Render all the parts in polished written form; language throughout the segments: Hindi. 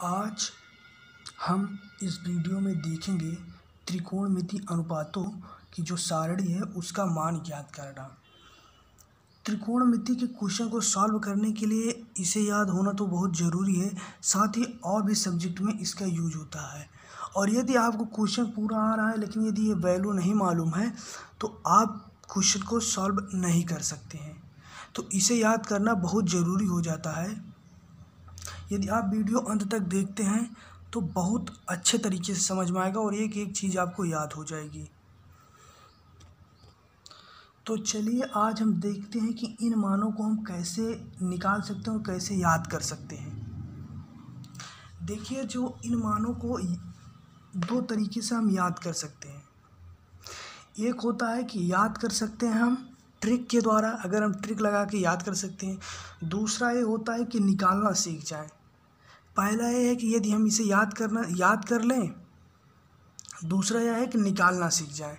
आज हम इस वीडियो में देखेंगे त्रिकोणमिति अनुपातों की जो सारणी है उसका मान ज्ञात करना। त्रिकोणमिति के क्वेश्चन को सॉल्व करने के लिए इसे याद होना तो बहुत ज़रूरी है, साथ ही और भी सब्जेक्ट में इसका यूज होता है। और यदि आपको क्वेश्चन पूरा आ रहा है लेकिन यदि ये वैल्यू नहीं मालूम है तो आप क्वेश्चन को सॉल्व नहीं कर सकते हैं। तो इसे याद करना बहुत ज़रूरी हो जाता है। यदि आप वीडियो अंत तक देखते हैं तो बहुत अच्छे तरीके से समझ में आएगा और एक एक चीज़ आपको याद हो जाएगी। तो चलिए आज हम देखते हैं कि इन मानों को हम कैसे निकाल सकते हैं और कैसे याद कर सकते हैं। देखिए, जो इन मानों को दो तरीके से हम याद कर सकते हैं। एक होता है कि याद कर सकते हैं हम ट्रिक के द्वारा, अगर हम ट्रिक लगा के याद कर सकते हैं। दूसरा ये होता है कि निकालना सीख जाएं। पहला ये है कि यदि हम इसे याद कर लें, दूसरा यह है कि निकालना सीख जाएं।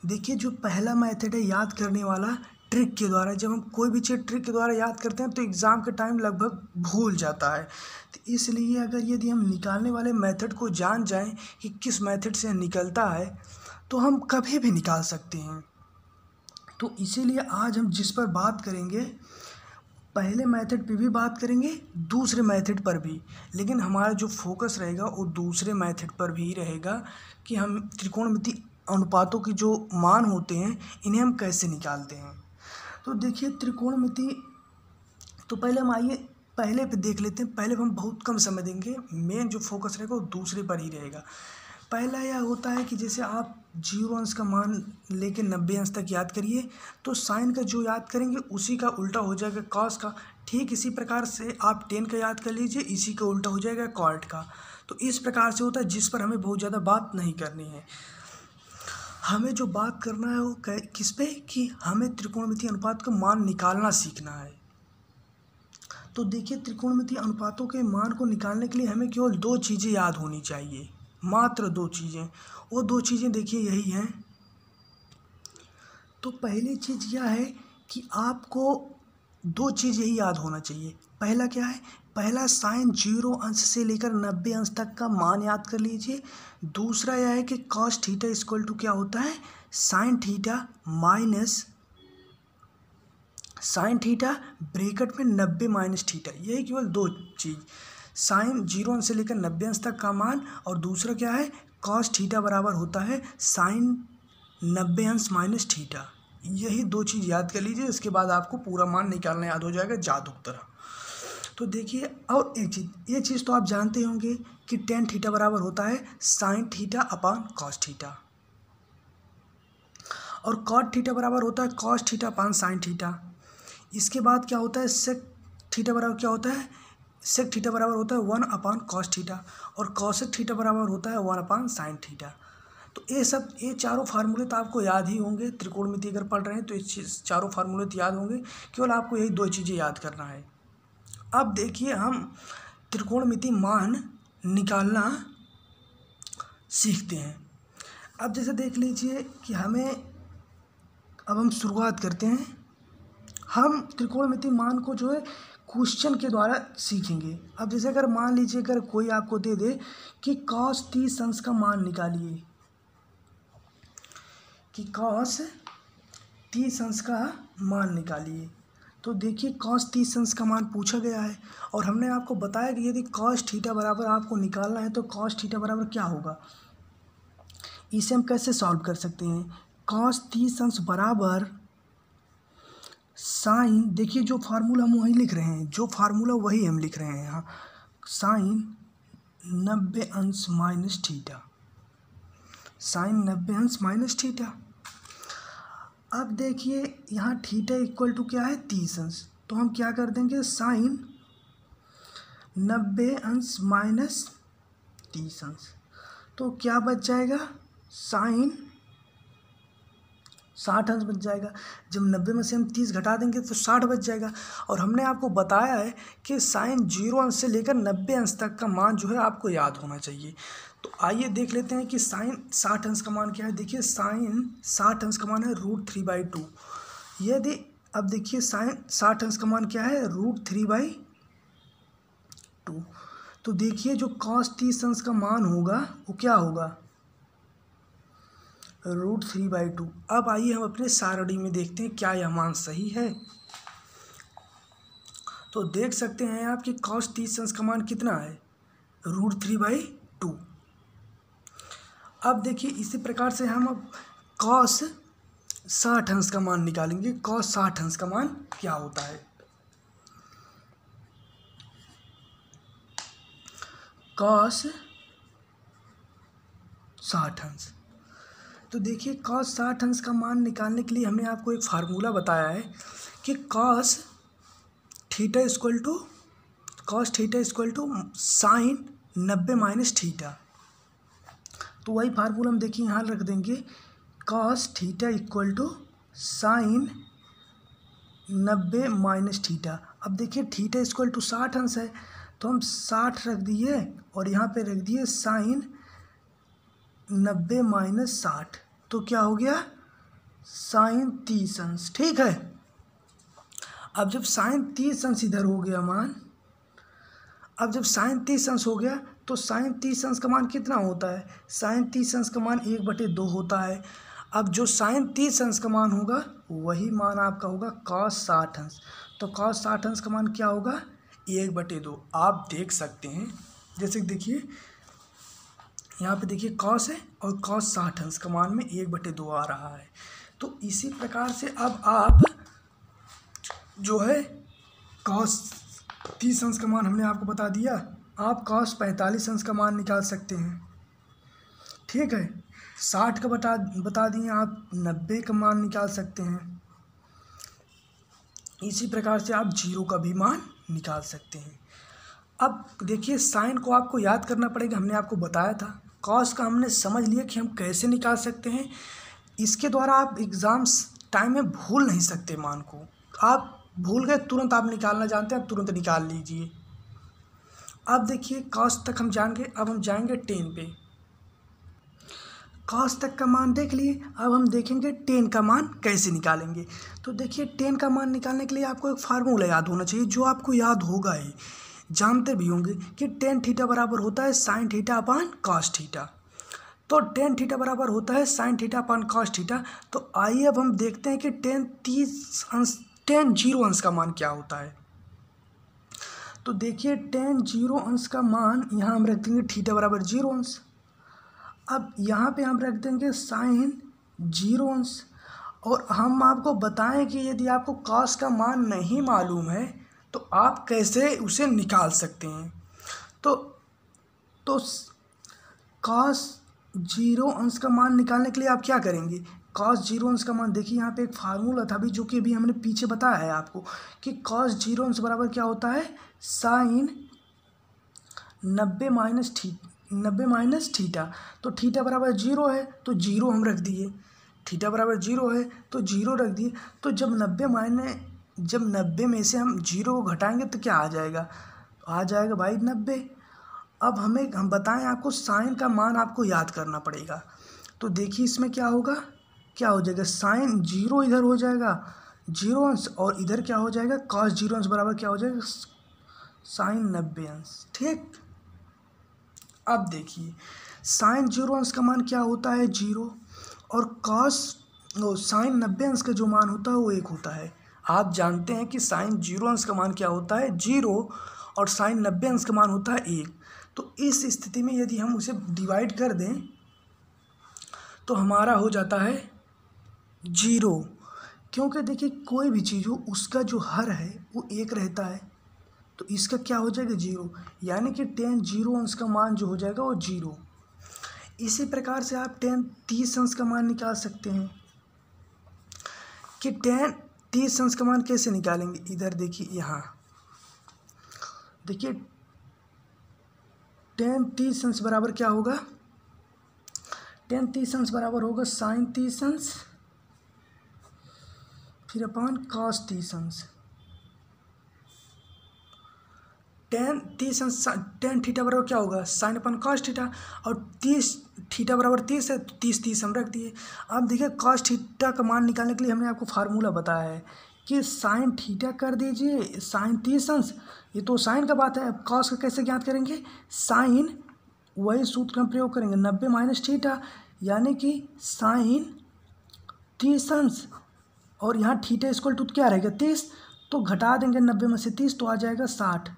देखिए, जो पहला मेथड है याद करने वाला ट्रिक के द्वारा, जब हम कोई भी चीज़ ट्रिक के द्वारा याद करते हैं तो एग्ज़ाम के टाइम लगभग भूल जाता है। तो इसलिए यदि हम निकालने वाले मेथड को जान जाएं कि किस मेथड से निकलता है तो हम कभी भी निकाल सकते हैं। तो इसीलिए आज हम जिस पर बात करेंगे, पहले मेथड पे भी बात करेंगे, दूसरे मेथड पर भी, लेकिन हमारा जो फोकस रहेगा वो दूसरे मेथड पर भी रहेगा कि हम त्रिकोणमिति अनुपातों की जो मान होते हैं इन्हें हम कैसे निकालते हैं। तो देखिए, त्रिकोणमिति तो पहले हम आइए पहले पे देख लेते हैं। पहले हम बहुत कम समय देंगे, मेन जो फोकस रहेगा वो दूसरे पर ही रहेगा। पहला यह होता है कि जैसे आप 0 अंश का मान लेके 90 अंश तक याद करिए, तो साइन का जो याद करेंगे उसी का उल्टा हो जाएगा कॉस का। ठीक इसी प्रकार से आप 10 का याद कर लीजिए, इसी का उल्टा हो जाएगा कॉट का। तो इस प्रकार से होता है, जिस पर हमें बहुत ज़्यादा बात नहीं करनी है। हमें जो बात करना है वो किस पे, कि हमें त्रिकोणमिति अनुपात का मान निकालना सीखना है। तो देखिए, त्रिकोणमिति अनुपातों के मान को निकालने के लिए हमें केवल दो चीज़ें याद होनी चाहिए, मात्र दो चीज़ें। वो दो चीज़ें देखिए यही हैं। तो पहली चीज़ यह है कि आपको दो चीज़ यही याद होना चाहिए। पहला क्या है, पहला साइन 0 अंश से लेकर 90 अंश तक का मान याद कर लीजिए। दूसरा यह है कि कॉस थीटा इक्वल टू क्या होता है, sine theta minus sine theta bracket में 90 माइनस थीटा। यही केवल दो चीज़, साइन 0 अंश से लेकर 90 अंश तक का मान, और दूसरा क्या है, कॉस थीटा बराबर होता है साइन 90 अंश माइनस थीटा। यही दो चीज़ याद कर लीजिए, इसके बाद आपको पूरा मान निकालना याद हो जाएगा जादू की तरह। तो देखिए, और एक चीज़, ये चीज़ तो आप जानते होंगे कि टेन थीटा बराबर होता है sine theta upon cos theta, और कॉट थीटा बराबर होता है cos theta upon sine theta. इसके बाद क्या होता है, सेक थीटा बराबर क्या होता है, सेक थीटा बराबर होता है 1 अपान कॉस थीटा, और कॉसेक थीटा बराबर होता है 1 अपान साइन थीटा। तो ये चारों फार्मूले तो आपको याद ही होंगे। त्रिकोणमिति अगर पढ़ रहे हैं तो ये चारों फार्मूले तो याद होंगे, केवल आपको यही दो चीज़ें याद करना है। अब देखिए, हम त्रिकोणमिति मान निकालना सीखते हैं। अब जैसे देख लीजिए कि अब हम शुरुआत करते हैं। हम त्रिकोणमिति मान को जो है क्वेश्चन के द्वारा सीखेंगे। अब जैसे अगर मान लीजिए, अगर कोई आपको दे दे कि कॉस 30 अंश का मान निकालिए, कि कॉस 30 अंश का मान निकालिए, तो देखिए कॉस 30 अंश का मान पूछा गया है और हमने आपको बताया कि यदि कॉस थीटा बराबर आपको निकालना है तो कॉस थीटा बराबर क्या होगा। इसे हम कैसे सॉल्व कर सकते हैं, कॉस 30 अंश बराबर साइन, देखिए जो फार्मूला हम वही लिख रहे हैं, जो फार्मूला वही हम लिख रहे हैं यहाँ, साइन 90 अंश माइनस थीटा, साइन 90 अंश माइनस थीटा। अब देखिए यहाँ थीटा इक्वल टू क्या है, 30 अंश, तो हम क्या कर देंगे, साइन 90 अंश माइनस 30 अंश, तो क्या बच जाएगा, साइन 60 अंश बच जाएगा। जब 90 में से हम 30 घटा देंगे तो 60 बच जाएगा। और हमने आपको बताया है कि साइन 0 अंश से लेकर 90 अंश तक का मान जो है आपको याद होना चाहिए। तो आइए देख लेते हैं कि साइन 60 अंश का मान क्या है। देखिए, साइन 60 अंश का मान है √3/2। यदि अब देखिए साइन 60 अंश का मान क्या है, √3/2। तो देखिए जो cos 30 अंश का मान होगा वो क्या होगा, √3/2। अब आइए हम अपने सारणी में देखते हैं क्या यह मान सही है। तो देख सकते हैं आप कि cos 30 अंश का मान कितना है, √3/2। अब देखिए इसी प्रकार से हम अब cos 60 अंश का मान निकालेंगे। cos 60 अंश का मान क्या होता है, cos 60 अंश। तो देखिए cos 60 अंश का मान निकालने के लिए हमने आपको एक फार्मूला बताया है कि cos theta equal to sine 90 - theta. तो वही फार्मूला हम देखिए यहाँ रख देंगे, cos theta equal to sine 90 - theta. अब देखिए थीटा इक्वल टू 60 अंश है तो हम 60 रख दिए और यहाँ पे रख दिए साइन 90 - 60, तो क्या हो गया, साइन 30 अंश। ठीक है, अब जब साइन 30 अंश इधर हो गया मान, अब जब साइन 30 अंश हो गया तो साइन 30 अंश का मान कितना होता है, साइन 30 अंश का मान 1/2 होता है। अब जो साइन 30 अंश का मान होगा वही मान आपका होगा cos 60 अंश। तो cos 60 अंश का मान क्या होगा, 1/2। आप देख सकते हैं, जैसे देखिए यहाँ पे देखिए cos है और cos 60 अंश का मान में 1/2 आ रहा है। तो इसी प्रकार से अब आप जो है cos 30 अंश का मान हमने आपको बता दिया, आप cos 45 अंश का मान निकाल सकते हैं। ठीक है, 60 का बता दिए, आप 90 का मान निकाल सकते हैं। इसी प्रकार से आप 0 का भी मान निकाल सकते हैं। अब देखिए साइन को आपको याद करना पड़ेगा, हमने आपको बताया था। कॉस का हमने समझ लिया कि हम कैसे निकाल सकते हैं, इसके द्वारा आप एग्ज़ाम्स टाइम में भूल नहीं सकते मान को। आप भूल गए तुरंत आप निकालना जानते हैं, आप तुरंत निकाल लीजिए। अब देखिए कॉस तक हम जान गए, अब हम जाएंगे 10 पे। कॉस तक का मान देख लिए, अब हम देखेंगे 10 का मान कैसे निकालेंगे। तो देखिए 10 का मान निकालने के लिए आपको एक फार्मूला याद होना चाहिए, जो आपको याद होगा ही, जानते भी होंगे कि tan थीटा बराबर होता है sine theta upon cos theta. तो tan थीटा बराबर होता है sine theta upon cos theta. तो आइए अब हम देखते हैं कि tan 0 अंश का मान क्या होता है। तो देखिए tan 0 अंश का मान यहाँ हम रख देंगे थीटा बराबर 0 अंश। अब यहाँ पे हम रख देंगे साइन 0 अंश। और हम आपको बताएं कि यदि आपको कॉस का मान नहीं मालूम है तो आप कैसे उसे निकाल सकते हैं। तो कॉस 0 अंश का मान निकालने के लिए आप क्या करेंगे, कॉस 0 अंश का मान देखिए यहाँ पे एक फार्मूला था अभी, जो कि अभी हमने पीछे बताया है आपको कि कॉस 0 अंश बराबर क्या होता है, साइन 90 - थीटा। तो थीटा बराबर 0 है तो 0 हम रख दिए, थीटा बराबर 0 है तो 0 रख दिए। तो जब 90 में से हम 0 को घटाएंगे तो क्या आ जाएगा, आ जाएगा भाई 90। अब हम बताएं आपको साइन का मान आपको याद करना पड़ेगा। तो देखिए इसमें क्या होगा, क्या हो जाएगा, साइन 0 इधर हो जाएगा 0 अंश, और इधर क्या हो जाएगा कॉस 0 अंश बराबर क्या हो जाएगा, साइन 90 अंश। ठीक, अब देखिए साइन 0 अंश का मान क्या होता है 0, और साइन 90 अंश का जो मान होता है वो 1 होता है। आप जानते हैं कि साइन 0 अंश का मान क्या होता है 0, और साइन 90 अंश का मान होता है 1। तो इस स्थिति में यदि हम उसे डिवाइड कर दें तो हमारा हो जाता है 0, क्योंकि देखिए कोई भी चीज़ हो उसका जो हर है वो 1 रहता है। तो इसका क्या हो जाएगा 0, यानी कि tan 0 अंश का मान जो हो जाएगा वो 0। इसी प्रकार से आप tan 30 अंश का मान निकाल सकते हैं कि tan 30 अंश का मान कैसे निकालेंगे। इधर देखिए, यहाँ देखिए tan 30 अंश बराबर क्या होगा, tan 30 अंश बराबर होगा साइन 30 अंश फिर अपान कॉस 30 अंश। tan थीटा बराबर क्या होगा, साइन अपन कॉस थीटा, और 30 थीटा बराबर 30 है तो 30 हम रख दिए। अब देखिए कॉस थीटा का मान निकालने के लिए हमने आपको फार्मूला बताया है कि साइन थीटा कर दीजिए, साइन 30 अंश, ये तो साइन का बात है। अब कॉस का कैसे ज्ञात करेंगे, साइन वही सूत्र का प्रयोग करेंगे 90 माइनस थीटा, यानी कि साइन 30 अंश, और यहाँ थीटा इक्वल टू क्या रहेगा 30, तो घटा देंगे 90 में से 30 तो आ जाएगा 60,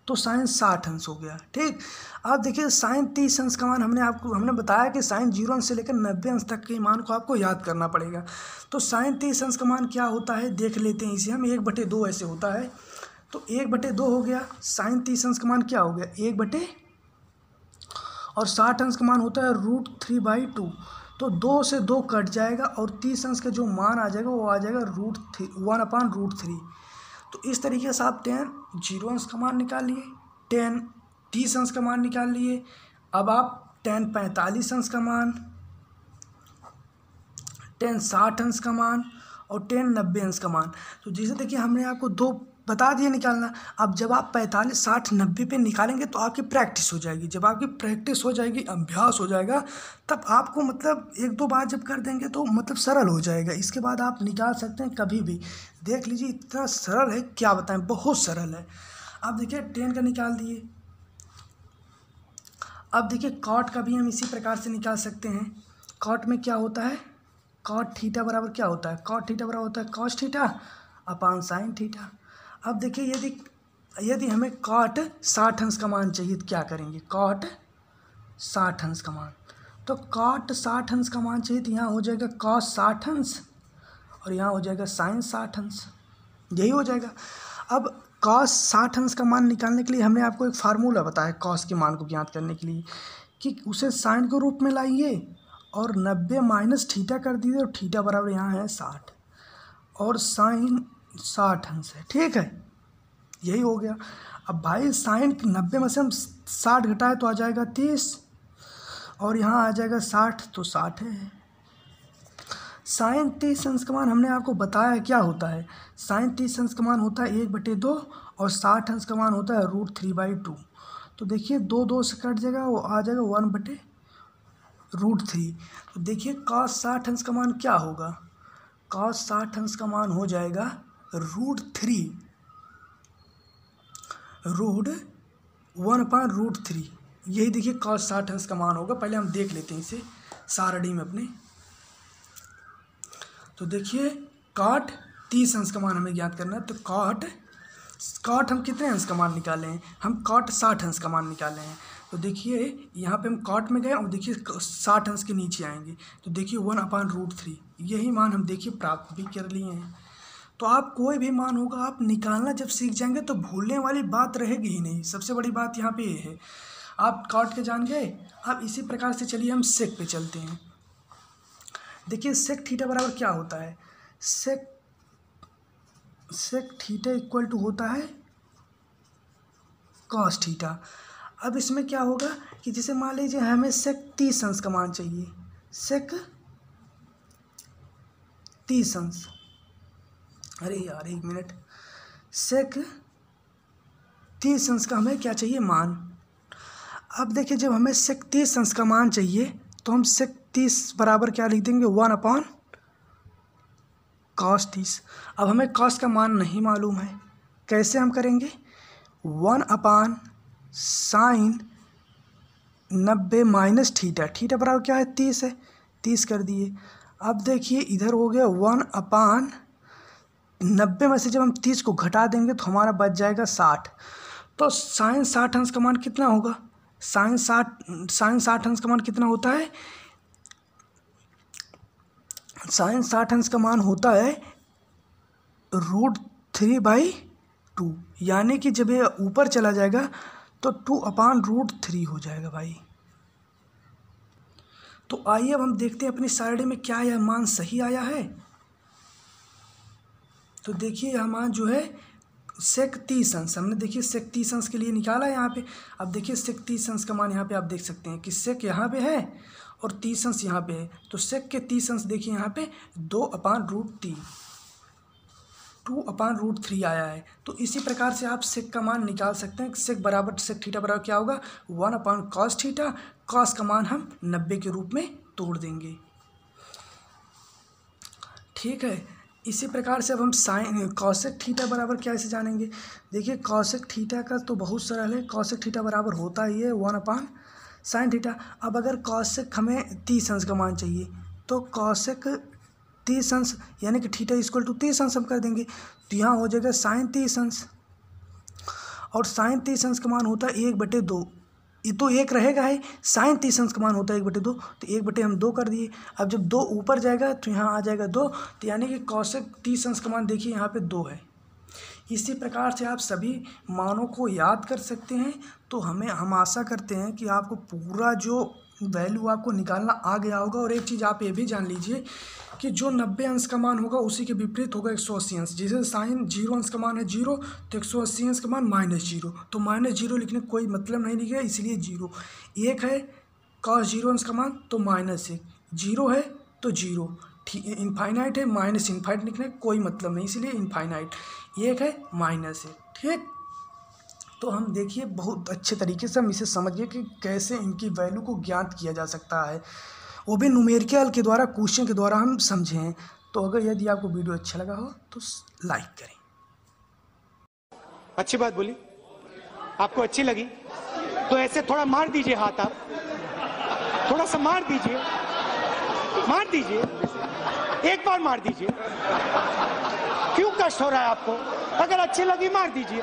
तो साइन 60 अंश हो गया। ठीक, अब देखिए साइन 30 अंश का मान हमने बताया कि साइन 0 अंश से लेकर 90 अंश तक के मान को आपको याद करना पड़ेगा। तो साइन 30 अंश का मान क्या होता है देख लेते हैं, इसे हम 1/2 ऐसे होता है, तो 1/2 हो गया। साइन 30 अंश का मान क्या हो गया 1/, और 60 अंश का मान होता है √3/2, तो 2 से 2 कट जाएगा और 30 अंश का जो मान आ जाएगा वो आ जाएगा √1/√3। तो इस तरीके से आप 0 अंश का मान निकाल लिए, 30 अंश का मान निकाल लिए। अब आप 45 अंश का मान, 60 अंश का मान और 90 अंश का मान। तो जैसे देखिए हमने आपको 2 बता दिए निकालना। अब जब आप 45, 60, 90 पे निकालेंगे तो आपकी प्रैक्टिस हो जाएगी। जब आपकी प्रैक्टिस हो जाएगी, अभ्यास हो जाएगा, तब आपको मतलब 1-2 बार जब कर देंगे तो मतलब सरल हो जाएगा। इसके बाद आप निकाल सकते हैं कभी भी। देख लीजिए इतना सरल है, क्या बताएं, बहुत सरल है। अब देखिए 10 का निकाल दिए। अब देखिए कॉट का भी हम इसी प्रकार से निकाल सकते हैं। कॉट में क्या होता है, कॉट थीटा बराबर क्या होता है, कॉट थीटा बराबर होता है cos theta upon sine theta. अब देखिए यदि हमें कॉट 60 अंश का मान चाहिए तो क्या करेंगे, कॉट 60 अंश का मान, तो कॉट 60 अंश का मान चाहिए तो यहाँ हो जाएगा कॉस 60 अंश और यहाँ हो जाएगा साइन 60 अंश, यही हो जाएगा। अब कॉस 60 अंश का मान निकालने के लिए हमने आपको एक फार्मूला बताया कॉस के मान को ज्ञात करने के लिए, कि उसे साइन के रूप में लाइए और 90 माइनस थीटा कर दीजिए, और थीटा बराबर यहाँ है 60 और साइन 60 अंश है। ठीक है, यही हो गया। अब भाई साइन 90 में से हम 60 घटाए तो आ जाएगा 30, और यहाँ आ जाएगा 60, तो 60 है। साइन 30 अंश का मान हमने आपको बताया क्या होता है, साइन 30 अंश का मान होता है 1/2 और 60 अंश का मान होता है √3/2। तो देखिए 2 से कट जाएगा, वो आ जाएगा 1/√3। तो देखिए cos 60 अंश का मान क्या होगा, cos 60 अंश का मान हो जाएगा √3, √1/√3। यही देखिए cos 60 अंश का मान होगा। पहले हम देख लेते हैं इसे सारणी में अपने। तो देखिए cot 30 अंश का मान हमें ज्ञात करना है, तो cot हम कितने अंश का मान निकाले हैं, हम cot 60 अंश का मान निकाले हैं। तो देखिए यहाँ पे हम cot में गए और देखिए 60 अंश के नीचे आएंगे, तो देखिए 1/√3, यही मान हम देखिए प्राप्त भी कर लिए हैं। तो आप कोई भी मान होगा आप निकालना जब सीख जाएंगे तो भूलने वाली बात रहेगी ही नहीं। सबसे बड़ी बात यहाँ पे ये है, आप cot के जान गए। अब इसी प्रकार से चलिए हम sec पे चलते हैं। देखिए सेक थीटा बराबर क्या होता है, सेक थीटा इक्वल टू होता है कॉस थीटा। अब इसमें क्या होगा कि जैसे मान लीजिए हमें सेक 30 अंश का मान चाहिए, सेक 30 अंश, अरे यार 1 मिनट, सेक 30 अंश का हमें क्या चाहिए मान। अब देखिए जब हमें सेक 30 अंश का मान चाहिए तो हम सेक 30 बराबर क्या लिख देंगे 1/cos 30। अब हमें cos का मान नहीं मालूम है, कैसे हम करेंगे, 1/sin 90 माइनस थीटा, थीटा बराबर क्या है 30 है, 30 कर दिए। अब देखिए इधर हो गया 1/90 में से जब हम 30 को घटा देंगे तो हमारा बच जाएगा 60। तो साइन 60 अंश का मान कितना होगा, साइन 60 अंश का मान कितना होता है, साइन 60 अंश का मान होता है √3/2, यानी कि जब ये ऊपर चला जाएगा तो 2/√3 हो जाएगा भाई। तो आइए अब हम देखते हैं अपनी सारणी में क्या यह मान सही आया है। तो देखिए यह मान जो है सेक 30 अंश, हमने देखिए सेक 30 अंश के लिए निकाला है यहाँ पे। अब देखिए सेक 30 अंश का मान यहाँ पे आप देख सकते हैं कि सेक यहाँ पे है और 30 अंश यहाँ पे है। तो सेक के 30 अंश देखिए यहाँ पे 2/√3 आया है। तो इसी प्रकार से आप सेक का मान निकाल सकते हैं। सेक थीटा बराबर क्या होगा 1/cos थीटा, कॉस का मान हम 90 के रूप में तोड़ देंगे। ठीक है, इसी प्रकार से अब हम साइन कॉसेक थीटा बराबर क्या ऐसे जानेंगे। देखिए कॉसेक थीटा का तो बहुत सरल है, कॉसेक थीटा बराबर होता ही है 1/sin थीटा। अब अगर कॉसेक हमें 30 अंश का मान चाहिए तो कॉसेक 30 अंश यानी कि थीटा इक्वल टू 30 अंश हम कर देंगे, तो यहाँ हो जाएगा साइन 30 अंश, और साइन 30 अंश का मान होता है 1/2। ये तो एक रहेगा है, साइन 30 अंश का मान होता है 1/2, तो 1/2 हम 2 कर दिए। अब जब 2 ऊपर जाएगा तो यहाँ आ जाएगा 2, तो यानी कि कॉसेक 30 अंश का मान देखिए यहाँ पे 2 है। इसी प्रकार से आप सभी मानों को याद कर सकते हैं। तो हम आशा करते हैं कि आपको पूरा जो वैल्यू आपको निकालना आ गया होगा। और एक चीज़ आप ये भी जान लीजिए कि जो 90 अंश का मान होगा उसी के विपरीत होगा 180 अंश। जैसे साइन 0 अंश का मान है 0, तो 180 अंश का मान -0, तो -0 लिखने का कोई मतलब नहीं लिखेगा, इसलिए 0। 1 है cos 0 अंश का मान तो -1, 0 है तो 0, इनफाइनाइट है माइनस इनफाइनाइट लिखने का कोई मतलब नहीं, इसलिए इनफाइनाइट। 1 है -1, ठीक। तो हम देखिए बहुत अच्छे तरीके से हम इसे समझिए कि कैसे इनकी वैल्यू को ज्ञात किया जा सकता है, वो भी न्यूमेरिकल के द्वारा, क्वेश्चन के द्वारा हम समझे हैं। तो अगर यदि आपको वीडियो अच्छा लगा हो तो लाइक करें। अच्छी बात बोली, आपको अच्छी लगी तो ऐसे थोड़ा मार दीजिए हाथ, आप थोड़ा सा मार दीजिए, एक बार मार दीजिए। क्यों कष्ट हो रहा है आपको? अगर अच्छी लगी मार दीजिए।